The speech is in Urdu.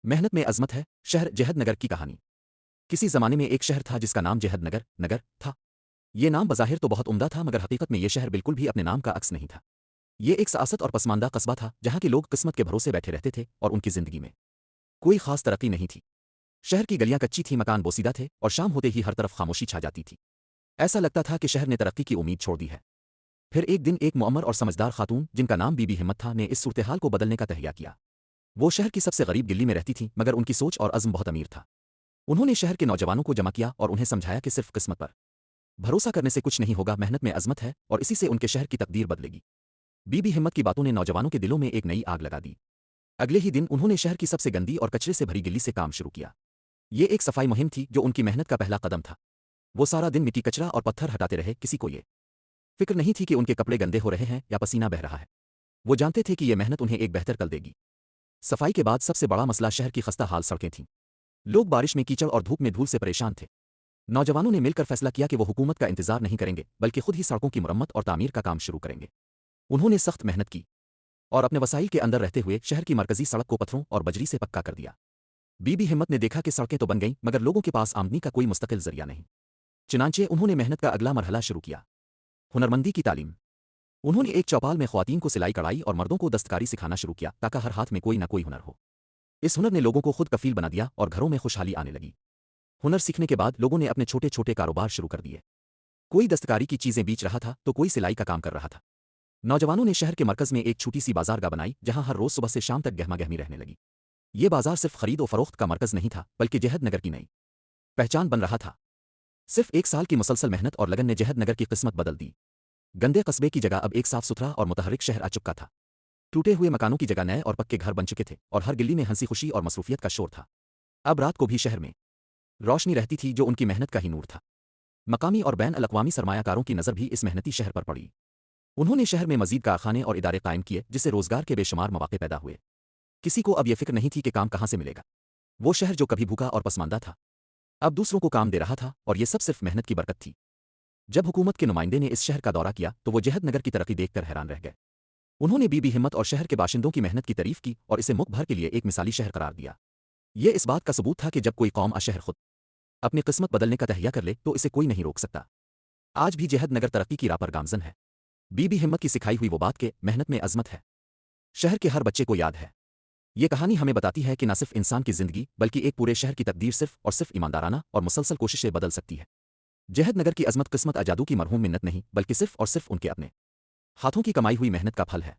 محنت میں عظمت ہے شہر جہد نگر کی کہانی کسی زمانے میں ایک شہر تھا جس کا نام جہد نگر تھا۔ یہ نام بظاہر تو بہت عمدہ تھا مگر حقیقت میں یہ شہر بالکل بھی اپنے نام کا عکس نہیں تھا۔ یہ ایک سیاست اور پسماندہ قصبہ تھا جہاں کے لوگ قسمت کے بھروسے بیٹھے رہتے تھے اور ان کی زندگی میں کوئی خاص ترقی نہیں تھی۔ شہر کی گلیاں کچی تھیں، مکان بوسیدہ تھے اور شام ہوتے ہی ہر طرف خاموشی چھا جاتی تھی۔ ایسا لگتا تھا کہ شہر نے ترقی کی امید چھوڑ دی ہے۔ پھر ایک دن ایک معمر اور سمجھدار خاتون جن کا نام بی بی ہمت تھا نے اس صورتحال کو بدلنے کا تہیہ کیا۔ وہ شہر کی سب سے غریب گلی میں رہتی تھیں مگر ان کی سوچ اور عزم بہت امیر تھا۔ انہوں نے شہر کے نوجوانوں کو جمع کیا اور انہیں سمجھایا کہ صرف قسمت پر بھروسہ کرنے سے کچھ نہیں ہوگا، محنت میں عظمت ہے اور اسی سے ان کے شہر کی تقدیر بدلے گی۔ بی بی ہمت کی باتوں نے نوجوانوں کے دلوں میں ایک نئی آگ لگا دی۔ اگلے ہی دن انہوں نے شہر کی سب سے گندی اور کچرے سے بھری گلی سے کام شروع کیا۔ یہ ایک صفائی مہم تھی جو ان کی محنت کا پہلا قدم تھا۔ وہ سارا دن مٹی کچرا اور پتھر ہٹاتے رہے، کسی کو یہ فکر نہیں تھی کہ ان کے کپڑے گندے ہو رہے ہیں یا پسینہ بہہ رہا ہے۔ وہ جانتے تھے کہ یہ محنت انہیں ایک بہتر کل دے گی۔ صفائی کے بعد سب سے بڑا مسئلہ شہر کی خستہ حال سڑکیں تھیں۔ لوگ بارش میں کیچڑ اور دھوپ میں دھول سے پریشان تھے۔ نوجوانوں نے مل کر فیصلہ کیا کہ وہ حکومت کا انتظار نہیں کریں گے بلکہ خود ہی سڑکوں کی مرمت اور تعمیر کا کام شروع کریں گے۔ انہوں نے سخت محنت کی اور اپنے وسائل کے اندر رہتے ہوئے شہر کی مرکزی سڑک کو پتھروں اور بجری سے پکا کر دیا۔ بی بی ہمت نے دیکھا کہ سڑکیں تو بن گئیں مگر لوگوں کے پاس آمدنی کا کوئی مستقل ذریعہ نہیں۔ چنانچہ انہوں نے محنت کا اگلا مرحلہ شروع کیا، ہنرمندی کی تعلیم۔ انہوں نے ایک چوپال میں خواتین کو سلائی کڑھائی اور مردوں کو دستکاری سکھانا شروع کیا تاکہ ہر ہاتھ میں کوئی نہ کوئی ہنر ہو۔ اس ہنر نے لوگوں کو خود کفیل بنا دیا اور گھروں میں خوشحالی آنے لگی۔ ہنر سیکھنے کے بعد لوگوں نے اپنے چھوٹے چھوٹے کاروبار شروع کر دیے۔ کوئی دستکاری کی چیزیں بیچ رہا تھا تو کوئی سلائی کا کام کر رہا تھا۔ نوجوانوں نے شہر کے مرکز میں ایک چھوٹی سی بازارگاہ بنائی جہاں ہر روز صبح سے شام تک گہما گہمی رہنے لگی۔ یہ بازار صرف خرید و فروخت کا مرکز نہیں تھا بلکہ جہد نگر کی نئی پہچان بن رہا تھا۔ صرف ایک سال کی مسلسل محنت اور لگن نے جہد نگر کی قسمت بدل دی۔ گندے قصبے کی جگہ اب ایک صاف ستھرا اور متحرک شہر آ چکا تھا۔ ٹوٹے ہوئے مکانوں کی جگہ نئے اور پکے گھر بن چکے تھے اور ہر گلی میں ہنسی خوشی اور مصروفیت کا شور تھا۔ اب رات کو بھی شہر میں روشنی رہتی تھی جو ان کی محنت کا ہی نور تھا۔ مقامی اور بین الاقوامی سرمایہ کاروں کی نظر بھی اس محنتی شہر پر پڑی۔ انہوں نے شہر میں مزید کارخانے اور ادارے قائم کیے جس سے روزگار کے بے شمار مواقع پیدا ہوئے۔ کسی کو اب یہ فکر نہیں تھی کہ کام کہاں سے ملے گا۔ وہ شہر جو کبھی بھوکا اور پسماندہ تھا اب دوسروں کو کام دے رہا تھا اور یہ سب صرف محنت کی برکت تھی۔ جب حکومت کے نمائندے نے اس شہر کا دورہ کیا تو وہ جہد نگر کی ترقی دیکھ کر حیران رہ گئے۔ انہوں نے بی بی ہمت اور شہر کے باشندوں کی محنت کی تعریف کی اور اسے ملک بھر کے لیے ایک مثالی شہر قرار دیا۔ یہ اس بات کا ثبوت تھا کہ جب کوئی قوم شہر خود اپنی قسمت بدلنے کا تہیہ کر لے تو اسے کوئی نہیں روک سکتا۔ آج بھی جہد نگر ترقی کی راہ پر گامزن ہے۔ بی بی ہمت کی سکھائی ہوئی وہ بات کہ محنت میں عظمت ہے شہر کے ہر بچے کو یاد ہے۔ یہ کہانی ہمیں بتاتی ہے کہ نہ صرف انسان کی زندگی بلکہ ایک پورے شہر کی تقدیر صرف اور صرف ایماندارانہ اور مسلسل کوششیں بدل سکتی ہے۔ جہد نگر کی عظمت قسمت اجادو کی مرہوم منت نہیں بلکہ صرف اور صرف ان کے اپنے ہاتھوں کی کمائی ہوئی محنت کا پھل ہے۔